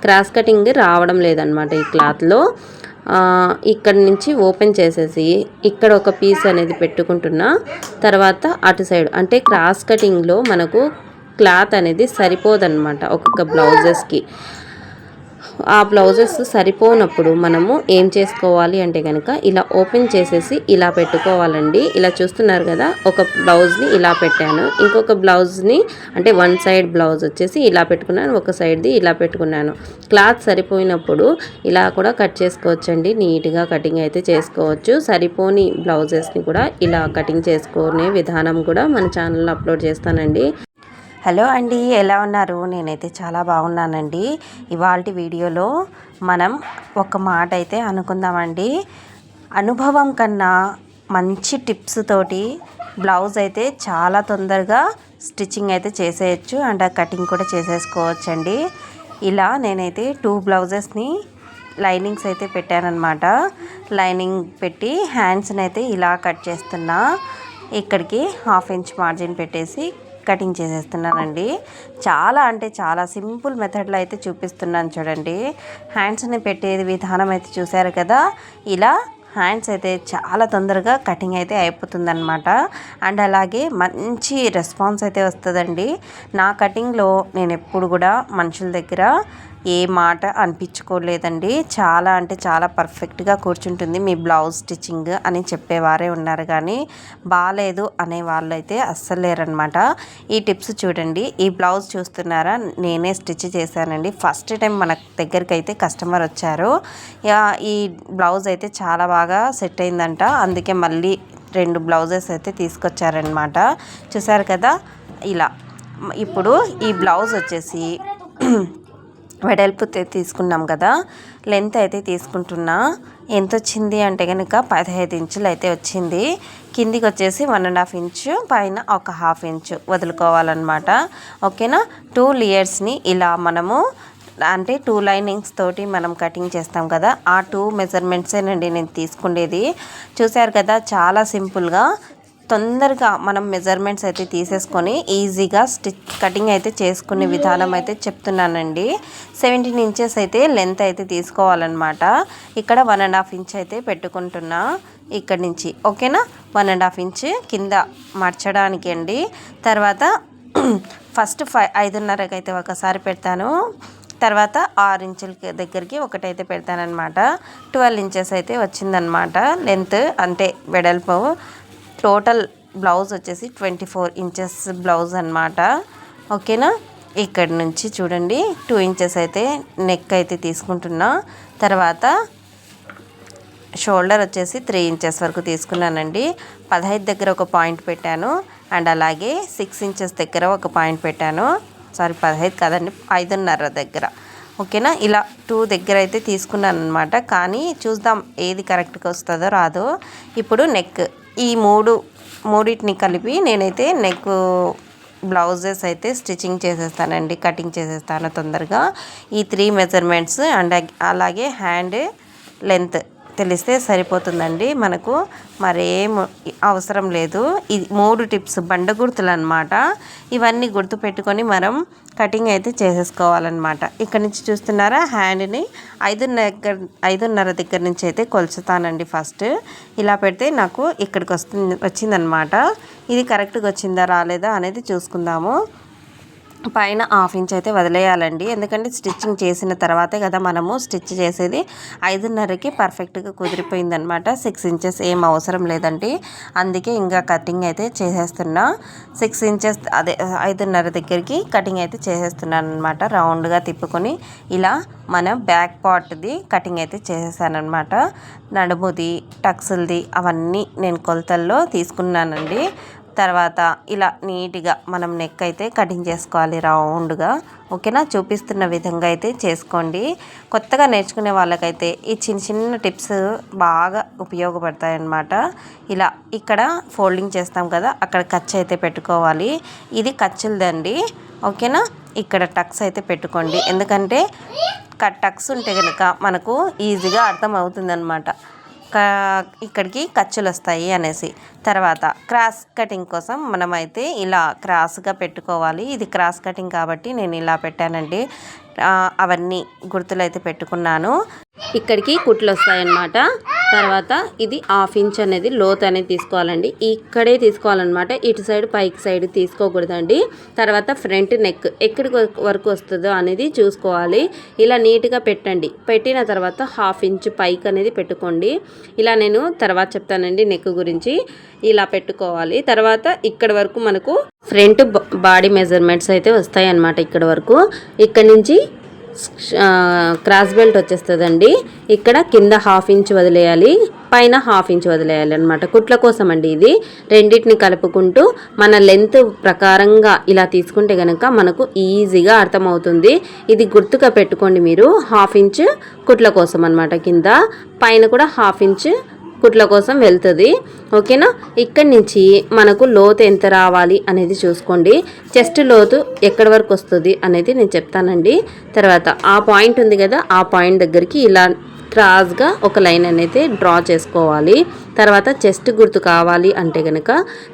Cross cutting రావడం లేదనమాట ఈ క్లాత్లో. ఇక్కడ నుంచి ఓపెన్ చేసేసి ఇక్కడ ఒక పీస్ అనేది పెట్టుకుంటున్నా. తర్వాత అటు సైడ్ అంటే క్రాస్ కటింగ్లో మనకు క్లాత్ అనేది సరిపోదన్నమాట ఒక్కొక్క బ్లౌజెస్కి. ఆ బ్లౌజెస్ సరిపోనప్పుడు మనము ఏం చేసుకోవాలి అంటే కనుక ఇలా ఓపెన్ చేసేసి ఇలా పెట్టుకోవాలండి. ఇలా చూస్తున్నారు కదా, ఒక బ్లౌజ్ని ఇలా పెట్టాను, ఇంకొక బ్లౌజ్ని అంటే వన్ సైడ్ బ్లౌజ్ వచ్చేసి ఇలా పెట్టుకున్నాను, ఒక సైడ్ది ఇలా పెట్టుకున్నాను. క్లాత్ సరిపోయినప్పుడు ఇలా కూడా కట్ చేసుకోవచ్చండి, నీట్గా కటింగ్ అయితే చేసుకోవచ్చు. సరిపోని బ్లౌజెస్ని కూడా ఇలా కటింగ్ చేసుకునే విధానం కూడా మన ఛానల్లో అప్లోడ్ చేస్తానండి. హలో అండి, ఎలా ఉన్నారు? నేనైతే చాలా బాగున్నానండి. ఇవాల్టి వీడియోలో మనం ఒక మాట అయితే అనుకుందామండి. అనుభవం కన్నా మంచి టిప్స్ తోటి బ్లౌజ్ అయితే చాలా తొందరగా స్టిచ్చింగ్ అయితే చేసేయచ్చు అండ్ కటింగ్ కూడా చేసేసుకోవచ్చండి. ఇలా నేనైతే 2 బ్లౌజెస్ని లైనింగ్స్ అయితే పెట్టానన్నమాట. లైనింగ్ పెట్టి హ్యాండ్స్ని అయితే ఇలా కట్ చేస్తున్నా. ఇక్కడికి 1/2 ఇంచ్ మార్జిన్ పెట్టేసి కటింగ్ చేసేస్తున్నానండి. చాలా అంటే చాలా సింపుల్ మెథడ్లో అయితే చూపిస్తున్నాను చూడండి. హ్యాండ్స్ని పెట్టేది విధానం అయితే చూసారు కదా. ఇలా హ్యాండ్స్ అయితే చాలా తొందరగా కటింగ్ అయితే అయిపోతుందన్నమాట. అండ్ అలాగే మంచి రెస్పాన్స్ అయితే వస్తుందండి. నా కటింగ్లో నేను ఎప్పుడు కూడా మనుషుల దగ్గర ఏ మాట అనిపించుకోలేదండి. చాలా అంటే చాలా పర్ఫెక్ట్గా కూర్చుంటుంది మీ బ్లౌజ్ స్టిచ్చింగ్ అని చెప్పేవారే ఉన్నారు, కానీ బాగాలేదు అనే వాళ్ళు అయితే అస్సలు లేరనమాట. ఈ టిప్స్ చూడండి. ఈ బ్లౌజ్ చూస్తున్నారా, నేనే స్టిచ్ చేశానండి. ఫస్ట్ టైం మన దగ్గరికి అయితే కస్టమర్ వచ్చారు. ఈ బ్లౌజ్ అయితే చాలా బాగా సెట్ అయిందంట, అందుకే మళ్ళీ 2 బ్లౌజెస్ అయితే తీసుకొచ్చారనమాట. చూసారు కదా ఇలా. ఇప్పుడు ఈ బ్లౌజ్ వచ్చేసి వెడల్పు తీసుకున్నాం కదా, లెంత్ అయితే తీసుకుంటున్నా. ఎంత వచ్చింది అంటే కనుక 15 ఇంచులు అయితే వచ్చింది. కిందికి వచ్చేసి 1.5 ఇంచు, పైన ఒక 1/2 ఇంచు వదులుకోవాలన్నమాట. ఓకేనా. 2 లేయర్స్ని ఇలా మనము అంటే 2 లైనింగ్స్ తోటి మనం కటింగ్ చేస్తాం కదా, ఆ 2 మెజర్మెంట్సేనండి నేను తీసుకునేది. చూసారు కదా, చాలా సింపుల్గా తొందరగా మనం మెజర్మెంట్స్ అయితే తీసేసుకొని ఈజీగా కటింగ్ అయితే చేసుకునే విధానం అయితే చెప్తున్నానండి. 17 ఇంచెస్ అయితే లెంత్ అయితే తీసుకోవాలన్నమాట. ఇక్కడ 1.5 ఇంచ్ అయితే పెట్టుకుంటున్నా ఇక్కడి నుంచి. ఓకేనా. 1.5 ఇంచ్ కింద మర్చడానికి అండి. తర్వాత ఫస్ట్ 5.5కి అయితే ఒకసారి పెడతాను, తర్వాత 6 ఇంచుల దగ్గరికి ఒకటైతే పెడతానమాట. 12 ఇంచెస్ అయితే వచ్చిందనమాట లెంత్, అంటే వెడల్పు. టోటల్ బ్లౌజ్ వచ్చేసి 24 ఇంచెస్ బ్లౌజ్ అనమాట. ఓకేనా. ఇక్కడ నుంచి చూడండి 2 ఇంచెస్ అయితే నెక్ అయితే తీసుకుంటున్నా. తర్వాత షోల్డర్ వచ్చేసి 3 ఇంచెస్ వరకు తీసుకున్నానండి. 15 దగ్గర ఒక పాయింట్ పెట్టాను అండ్ అలాగే 6 ఇంచెస్ దగ్గర ఒక పాయింట్ పెట్టాను. సారీ 15 కాదండి, 5.5 దగ్గర. ఓకేనా. ఇలా 2 దగ్గర అయితే తీసుకున్నాను అనమాట. కానీ చూద్దాం ఏది కరెక్ట్గా వస్తుందో రాదో. ఇప్పుడు నెక్, ఈ మూడింటిని కలిపి నేనైతే నెక్ బ్లౌజెస్ అయితే స్టిచ్చింగ్ చేసేస్తానండి, కటింగ్ చేసేస్తాను తొందరగా. ఈ 3 మెజర్మెంట్స్ అండ్ అలాగే హ్యాండ్ లెంత్ తెలిస్తే సరిపోతుందండి మనకు, మరేం అవసరం లేదు. ఇది 3 టిప్స్ బండ గుర్తులు అనమాట. ఇవన్నీ గుర్తు పెట్టుకొని మనం కటింగ్ అయితే చేసేసుకోవాలన్నమాట. ఇక్కడ నుంచి చూస్తున్నారా, హ్యాండ్ని 5.5 దగ్గర నుంచి అయితే కొలుచుతానండి ఫస్ట్. ఇలా పెడితే నాకు ఇక్కడికి వచ్చిందనమాట. ఇది కరెక్ట్గా వచ్చిందా రాలేదా అనేది చూసుకుందాము. పైన 1/2 ఇంచ్ అయితే వదిలేయాలండి, ఎందుకంటే స్టిచ్చింగ్ చేసిన తర్వాతే కదా మనము స్టిచ్ చేసేది. 5.5కి పర్ఫెక్ట్గా కుదిరిపోయిందనమాట. 6 ఇంచెస్ ఏం అవసరం లేదండి, అందుకే ఇంకా కటింగ్ అయితే చేసేస్తున్నా. 6 ఇంచెస్ అదే 5.5 దగ్గరికి కటింగ్ అయితే చేసేస్తున్నాను అనమాట. రౌండ్గా తిప్పుకొని ఇలా మన బ్యాక్ పార్ట్ది కటింగ్ అయితే చేసేసానమాట. నడుముది, టక్స్ది అవన్నీ నేను కొలతల్లో తీసుకున్నానండి. తర్వాత ఇలా నీట్గా మనం నెక్ అయితే కటింగ్ చేసుకోవాలి రౌండ్గా. ఓకేనా. చూపిస్తున్న విధంగా అయితే చేసుకోండి. కొత్తగా నేర్చుకునే వాళ్ళకైతే ఈ చిన్న చిన్న టిప్స్ బాగా ఉపయోగపడతాయి అన్నమాట. ఇలా ఇక్కడ ఫోల్డింగ్ చేస్తాం కదా, అక్కడ ఖర్చు అయితే పెట్టుకోవాలి. ఇది ఖర్చులదండి. ఓకేనా. ఇక్కడ టక్స్ అయితే పెట్టుకోండి, ఎందుకంటే టక్స్ ఉంటే కనుక మనకు ఈజీగా అర్థం అవుతుందన్నమాట ఇక్కడికి ఖర్చులు వస్తాయి అనేసి. తర్వాత క్రాస్ కటింగ్ కోసం మనమైతే ఇలా క్రాస్గా పెట్టుకోవాలి. ఇది క్రాస్ కటింగ్ కాబట్టి నేను ఇలా పెట్టానండి. అవన్నీ గుర్తులైతే పెట్టుకున్నాను. ఇక్కడికి కుట్లు వస్తాయన్నమాట. తర్వాత ఇది 1/2 ఇంచ్ అనేది లోతు అనేది తీసుకోవాలండి. ఇక్కడే తీసుకోవాలన్నమాట. ఇటు సైడ్ పైకి సైడ్ తీసుకోకూడదండి. తర్వాత ఫ్రంట్ నెక్ ఎక్కడి వరకు వస్తుందో అనేది చూసుకోవాలి. ఇలా నీట్గా పెట్టండి. పెట్టిన తర్వాత 1/2 ఇంచ్ పైకి అనేది పెట్టుకోండి. ఇలా నేను తర్వాత చెప్తానండి నెక్ గురించి. ఇలా పెట్టుకోవాలి. తర్వాత ఇక్కడ వరకు మనకు ఫ్రంట్ బాడీ మెజర్మెంట్స్ అయితే వస్తాయి అన్నమాట. ఇక్కడ వరకు ఇక్కడ నుంచి క్రాస్ బెల్ట్ వచ్చేస్తుందండి. ఇక్కడ కింద 1/2 ఇంచ్ వదిలేయాలి, పైన 1/2 ఇంచ్ వదిలేయాలి అనమాట. కుట్ల కోసం అండి ఇది. రెండింటిని కలుపుకుంటూ మన లెంత్ ప్రకారంగా ఇలా తీసుకుంటే కనుక మనకు ఈజీగా అర్థమవుతుంది. ఇది గుర్తుగా పెట్టుకోండి మీరు. 1/2 ఇంచ్ కుట్ల కోసం అనమాట. కింద పైన కూడా 1/2 ఇంచ్ కుట్ల కోసం వెళ్తుంది. ఓకేనా. ఇక్కడి నుంచి మనకు లోతు ఎంత రావాలి అనేది చూసుకోండి. చెస్ట్ లోతు ఎక్కడి వరకు వస్తుంది అనేది నేను చెప్తానండి. తర్వాత ఆ పాయింట్ ఉంది కదా, ఆ పాయింట్ దగ్గరికి ఇలా క్రాస్గా ఒక లైన్ అనేది డ్రా చేసుకోవాలి. తర్వాత చెస్ట్ గుర్తు కావాలి అంటే కనుక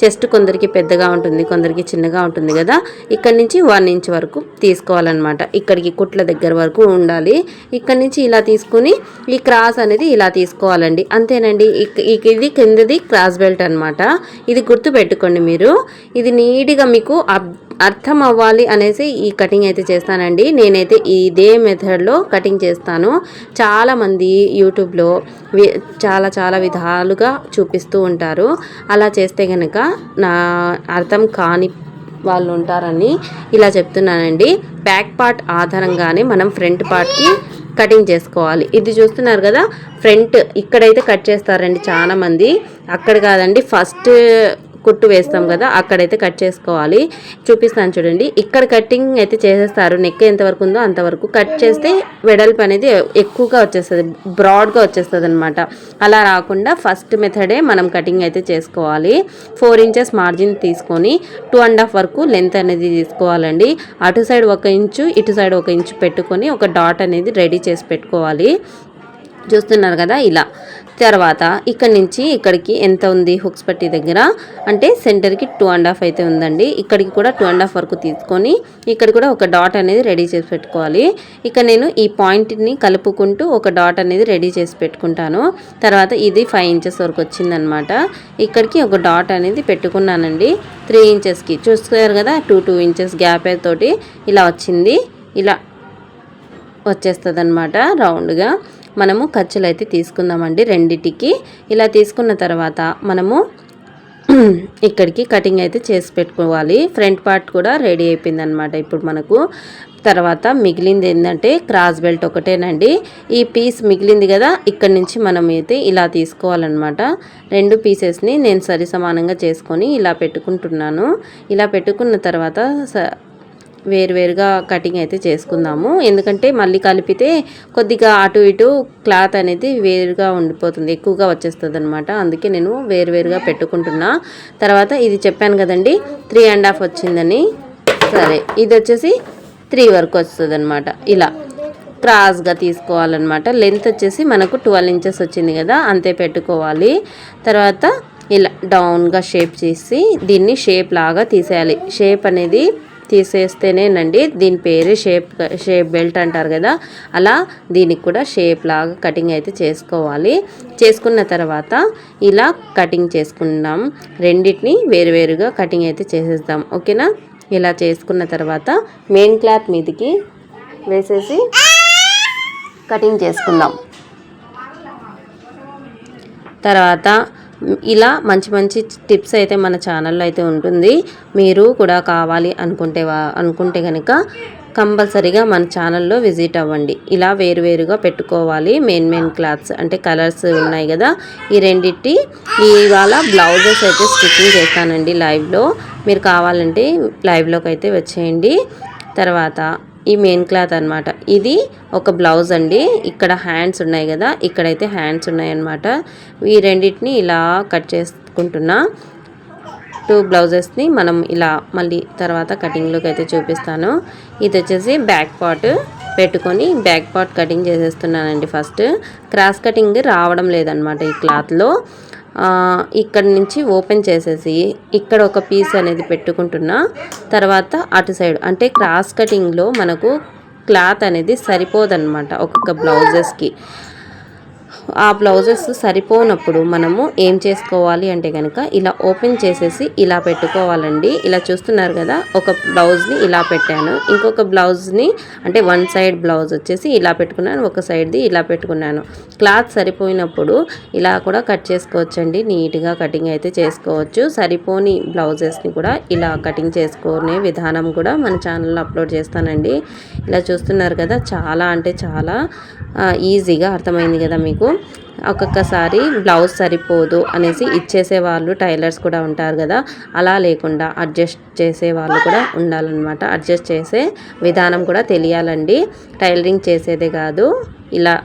చెస్ట్ కొందరికి పెద్దగా ఉంటుంది, కొందరికి చిన్నగా ఉంటుంది కదా. ఇక్కడి నుంచి 1 ఇంచ్ వరకు తీసుకోవాలన్నమాట. ఇక్కడికి కుట్ల దగ్గర వరకు ఉండాలి. ఇక్కడి నుంచి ఇలా తీసుకుని ఈ క్రాస్ అనేది ఇలా తీసుకోవాలండి. అంతేనండి. ఇది కిందది క్రాస్ బెల్ట్ అనమాట. ఇది గుర్తు పెట్టుకోండి మీరు. ఇది నీట్గా మీకు అర్థం అవ్వాలి అనేసి ఈ కటింగ్ అయితే చేస్తానండి. నేనైతే ఇదే మెథడ్లో కటింగ్ చేస్తాను. చాలామంది యూట్యూబ్లో చాలా విధాలుగా చూపిస్తూ ఉంటారు. అలా చేస్తే కనుక నా అర్థం కాని వాళ్ళు ఉంటారని ఇలా చెప్తున్నానండి. బ్యాక్ పార్ట్ ఆధారంగానే మనం ఫ్రంట్ పార్ట్కి కటింగ్ చేసుకోవాలి. ఇది చూస్తున్నారు కదా, ఫ్రంట్ ఇక్కడైతే కట్ చేస్తారండి చాలామంది. అక్కడ కాదండి, ఫస్ట్ కుట్టు వేస్తాం కదా అక్కడైతే కట్ చేసుకోవాలి. చూపిస్తాను చూడండి. ఇక్కడ కటింగ్ అయితే చేసేస్తారు. నెక్ ఎంతవరకు ఉందో అంతవరకు కట్ చేస్తే వెడల్పు అనేది ఎక్కువగా వచ్చేస్తుంది, బ్రాడ్గా వచ్చేస్తుంది అనమాట. అలా రాకుండా ఫస్ట్ మెథడే మనం కటింగ్ అయితే చేసుకోవాలి. 4 ఇంచెస్ మార్జిన్ తీసుకొని 2.5 వరకు లెంత్ అనేది తీసుకోవాలండి. అటు సైడ్ 1 ఇంచు, ఇటు సైడ్ 1 ఇంచు పెట్టుకొని ఒక డాట్ అనేది రెడీ చేసి పెట్టుకోవాలి. చూస్తున్నారు కదా ఇలా. తర్వాత ఇక్కడ నుంచి ఇక్కడికి ఎంత ఉంది హుక్స్ పట్టి దగ్గర అంటే సెంటర్కి 2.5 అయితే ఉందండి. ఇక్కడికి కూడా 2.5 వరకు తీసుకొని ఇక్కడ కూడా ఒక డాట్ అనేది రెడీ చేసి పెట్టుకోవాలి. ఇక నేను ఈ పాయింట్ని కలుపుకుంటూ ఒక డాట్ అనేది రెడీ చేసి పెట్టుకుంటాను. తర్వాత ఇది 5 ఇంచెస్ వరకు వచ్చిందనమాట. ఇక్కడికి ఒక డాట్ అనేది పెట్టుకున్నానండి. 3 ఇంచెస్కి చూస్తారు కదా, 2 ఇంచెస్ గ్యాప్ తోటి ఇలా వచ్చింది. ఇలా వచ్చేస్తుంది అనమాట రౌండ్గా. మనము ఖర్చులు అయితే తీసుకుందామండి రెండిటికి. ఇలా తీసుకున్న తర్వాత మనము ఇక్కడికి కటింగ్ అయితే చేసి పెట్టుకోవాలి. ఫ్రంట్ పార్ట్ కూడా రెడీ అయిపోయింది అనమాట ఇప్పుడు మనకు. తర్వాత మిగిలింది ఏంటంటే క్రాస్ బెల్ట్ ఒకటేనండి. ఈ పీస్ మిగిలింది కదా, ఇక్కడ నుంచి మనం అయితే ఇలా తీసుకోవాలన్నమాట. 2 పీసెస్ని నేను సరి సమానంగా చేసుకొని ఇలా పెట్టుకుంటున్నాను. ఇలా పెట్టుకున్న తర్వాత వేరువేరుగా కటింగ్ అయితే చేసుకుందాము. ఎందుకంటే మళ్ళీ కలిపితే కొద్దిగా అటు ఇటు క్లాత్ అనేది వేరుగా ఉండిపోతుంది, ఎక్కువగా వచ్చేస్తుంది అనమాట. అందుకే నేను వేరువేరుగా పెట్టుకుంటున్నా. తర్వాత ఇది చెప్పాను కదండి 3.5 వచ్చిందని. సరే, ఇది వచ్చేసి 3 వరకు వస్తుంది అనమాట. ఇలా క్రాస్గా తీసుకోవాలన్నమాట. లెంత్ వచ్చేసి మనకు 12 ఇంచెస్ వచ్చింది కదా, అంతే పెట్టుకోవాలి. తర్వాత ఇలా డౌన్గా షేప్ చేసి దీన్ని షేప్ లాగా తీసేయాలి. షేప్ అనేది తీసేస్తేనేనండి దీని పేరు షేప్ బెల్ట్ అంటారు కదా, అలా దీనికి కూడా షేప్ లాగా కటింగ్ అయితే చేసుకోవాలి. చేసుకున్న తర్వాత ఇలా కటింగ్ చేసుకుందాం. రెండింటిని వేరువేరుగా కటింగ్ అయితే చేసేద్దాం. ఓకేనా. ఇలా చేసుకున్న తర్వాత మెయిన్ క్లాత్ మీదకి వేసేసి కటింగ్ చేసుకుందాం. తర్వాత ఇలా మంచి మంచి టిప్స్ అయితే మన ఛానల్లో అయితే ఉంటుంది. మీరు కూడా కావాలి అనుకుంటే కనుక కంపల్సరీగా మన ఛానల్లో విజిట్ అవ్వండి. ఇలా వేరువేరుగా పెట్టుకోవాలి. మెయిన్ క్లాత్స్ అంటే కలర్స్ ఉన్నాయి కదా, ఈ రెండింటి ఇవాళ బ్లౌజెస్ అయితే స్టిచ్చింగ్ చేస్తానండి లైవ్లో. మీరు కావాలంటే లైవ్లోకి అయితే వచ్చేయండి. తర్వాత ఈ మెయిన్ క్లాత్ అనమాట. ఇది ఒక బ్లౌజ్ అండి. ఇక్కడ హ్యాండ్స్ ఉన్నాయి కదా, ఇక్కడైతే హ్యాండ్స్ ఉన్నాయన్నమాట. ఈ రెండింటిని ఇలా కట్ చేసుకుంటున్నా. 2 బ్లౌజెస్ని మనం ఇలా మళ్ళీ తర్వాత కటింగ్లోకి అయితే చూపిస్తాను. ఇది వచ్చేసి బ్యాక్ పార్ట్ పెట్టుకొని బ్యాక్ పార్ట్ కటింగ్ చేసేస్తున్నానండి. ఫస్ట్ క్రాస్ కటింగ్ రావడం లేదనమాట ఈ క్లాత్లో. ఇక్కడ నుంచి ఓపెన్ చేసేసి ఇక్కడ ఒక పీస్ అనేది పెట్టుకుంటున్నా. తర్వాత అటు సైడ్ అంటే క్రాస్ కటింగ్లో మనకు క్లాత్ అనేది సరిపోదన్నమాట ఒక్కొక్క బ్లౌజెస్కి. ఆ బ్లౌజెస్ సరిపోనప్పుడు మనము ఏం చేసుకోవాలి అంటే కనుక ఇలా ఓపెన్ చేసేసి ఇలా పెట్టుకోవాలండి. ఇలా చూస్తున్నారు కదా, ఒక బ్లౌజ్ని ఇలా పెట్టాను, ఇంకొక బ్లౌజ్ని అంటే వన్ సైడ్ బ్లౌజ్ వచ్చేసి ఇలా పెట్టుకున్నాను, ఒక సైడ్ది ఇలా పెట్టుకున్నాను. క్లాత్ సరిపోయినప్పుడు ఇలా కూడా కట్ చేసుకోవచ్చండి, నీట్గా కటింగ్ అయితే చేసుకోవచ్చు. సరిపోని బ్లౌజెస్ని కూడా ఇలా కటింగ్ చేసుకునే విధానం కూడా మన ఛానల్లో అప్లోడ్ చేస్తానండి. ఇలా చూస్తున్నారు కదా, చాలా అంటే చాలా ఈజీగా అర్థమైంది కదా మీకు. ఒక్కొక్కసారి బ్లౌజ్ సరిపోదు అనేసి ఇచ్చేసే వాళ్ళు టైలర్స్ కూడా ఉంటారు కదా, అలా లేకుండా అడ్జస్ట్ చేసే వాళ్ళు కూడా ఉండాలన్నమాట. అడ్జస్ట్ చేసే విధానం కూడా తెలియాలండి, టైలరింగ్ చేసేదే కాదు, ఇలా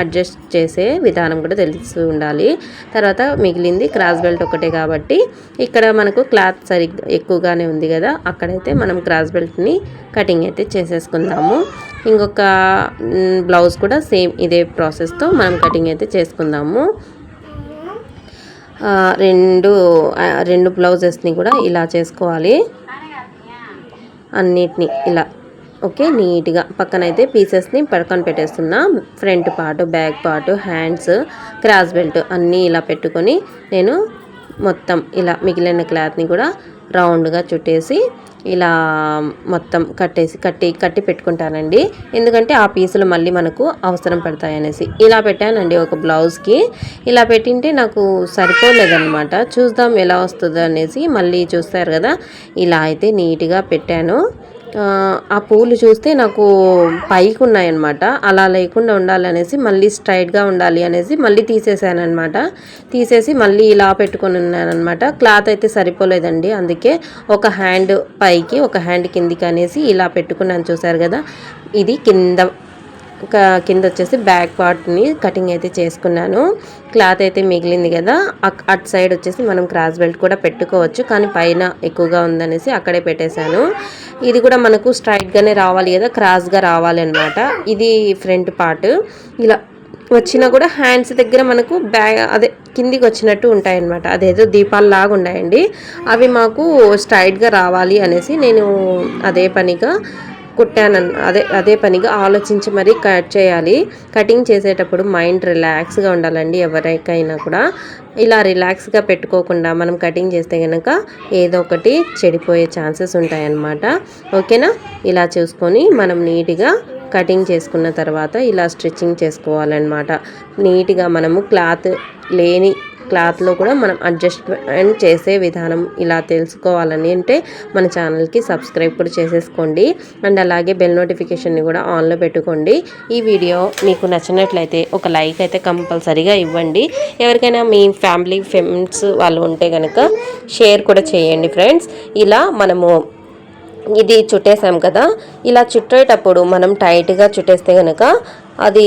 అడ్జస్ట్ చేసే విధానం కూడా తెలిసి ఉండాలి. తర్వాత మిగిలింది క్రాస్ బెల్ట్ ఒకటే కాబట్టి ఇక్కడ మనకు క్లాత్ సరిగ్గా ఎక్కువగానే ఉంది కదా, అక్కడైతే మనం క్రాస్ బెల్ట్ని కటింగ్ అయితే చేసేసుకుందాము. ఇంకొక బ్లౌజ్ కూడా సేమ్ ఇదే ప్రాసెస్తో మనం కటింగ్ అయితే చేసుకుందాము. రెండు బ్లౌజెస్ని కూడా ఇలా చేసుకోవాలి, అన్నిటినీ ఇలా. ఓకే, నీట్గా పక్కనైతే పీసెస్ని పక్కన పెట్టేస్తున్నా. Front part, back part, hands, cross belt అన్నీ ఇలా పెట్టుకొని నేను మొత్తం ఇలా మిగిలిన క్లాత్ని కూడా రౌండ్గా చుట్టేసి ఇలా మొత్తం కట్టి పెట్టుకుంటానండి. ఎందుకంటే ఆ పీసులు మళ్ళీ మనకు అవసరం పడతాయనేసి ఇలా పెట్టానండి. ఒక బ్లౌజ్కి ఇలా పెట్టింటే నాకు సరిపోలేదన్నమాట. చూద్దాం ఎలా వస్తుందో అనేసి మళ్ళీ చూస్తారు కదా, ఇలా అయితే నీట్గా పెట్టాను. ఆ పూలు చూస్తే నాకు పైకి ఉన్నాయన్నమాట, అలా లేకుండా ఉండాలనేసి మళ్ళీ స్ట్రైట్గా ఉండాలి అనేసి మళ్ళీ తీసేసాను అనమాట. తీసేసి మళ్ళీ ఇలా పెట్టుకొని ఉన్నానమాట. క్లాత్ అయితే సరిపోలేదండి, అందుకే ఒక హ్యాండ్ పైకి ఒక హ్యాండ్ కిందికి అనేసి ఇలా పెట్టుకున్నాను. చూసారు కదా, ఇది కింద వచ్చేసి బ్యాక్ పార్ట్ని కటింగ్ అయితే చేసుకున్నాను. క్లాత్ అయితే మిగిలింది కదా, అటు సైడ్ వచ్చేసి మనం క్రాస్ బెల్ట్ కూడా పెట్టుకోవచ్చు, కానీ పైన ఎక్కువగా ఉందనేసి అక్కడే పెట్టేశాను. ఇది కూడా మనకు స్ట్రైట్గానే రావాలి కదా, క్రాస్గా రావాలి అన్నమాట. ఇది ఫ్రంట్ పార్ట్ ఇలా వచ్చినా కూడా హ్యాండ్స్ దగ్గర మనకు అదే కిందికి వచ్చినట్టు ఉంటాయన్నమాట. అదేదో దీపాలలాగా ఉన్నాయండి, అవి మాకు స్ట్రైట్గా రావాలి అనేసి నేను అదే పనిగా కుట్టాను. అదే పనిగా ఆలోచించి మరీ కట్ చేయాలి. కటింగ్ చేసేటప్పుడు మైండ్ రిలాక్స్గా ఉండాలండి ఎవరికైనా కూడా. ఇలా రిలాక్స్గా పెట్టుకోకుండా మనం కటింగ్ చేస్తే కనుక ఏదో ఒకటి చెడిపోయే ఛాన్సెస్ ఉంటాయన్నమాట. ఓకేనా, ఇలా చూసుకొని మనం నీట్గా కటింగ్ చేసుకున్న తర్వాత ఇలా స్టిచ్చింగ్ చేసుకోవాలన్నమాట. నీట్గా మనము లేని క్లాత్లో కూడా మనం అడ్జస్ట్మెంట్ చేసే విధానం ఇలా తెలుసుకోవాలని అంటే మన ఛానల్కి సబ్స్క్రైబ్ కూడా చేసేసుకోండి. అండ్ అలాగే బెల్ నోటిఫికేషన్ని కూడా ఆన్లో పెట్టుకోండి. ఈ వీడియో మీకు నచ్చినట్లయితే ఒక లైక్ అయితే కంపల్సరీగా ఇవ్వండి. ఎవరికైనా మీ ఫ్యామిలీ ఫ్రెండ్స్ వాళ్ళు ఉంటే కనుక షేర్ కూడా చేయండి ఫ్రెండ్స్. ఇలా మనము ఇది చుట్టేసాం కదా, ఇలా చుట్టేటప్పుడు మనం టైట్గా చుట్టేస్తే కనుక అది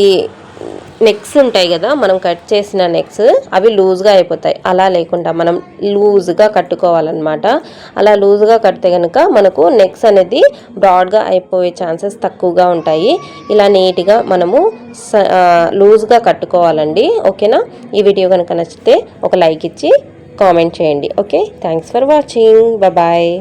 నెక్స్ ఉంటాయి కదా, మనం కట్ చేసిన నెక్స్ అవి లూజ్గా అయిపోతాయి. అలా లేకుండా మనం లూజ్గా కట్టుకోవాలన్నమాట. అలా లూజ్గా కడితే కనుక మనకు నెక్స్ అనేది బ్రాడ్గా అయిపోయే ఛాన్సెస్ తక్కువగా ఉంటాయి. ఇలా నీట్గా మనము లూజ్గా కట్టుకోవాలండి. ఓకేనా, ఈ వీడియో కనుక నచ్చితే ఒక లైక్ ఇచ్చి కామెంట్ చేయండి. Okay, thanks for watching, bye.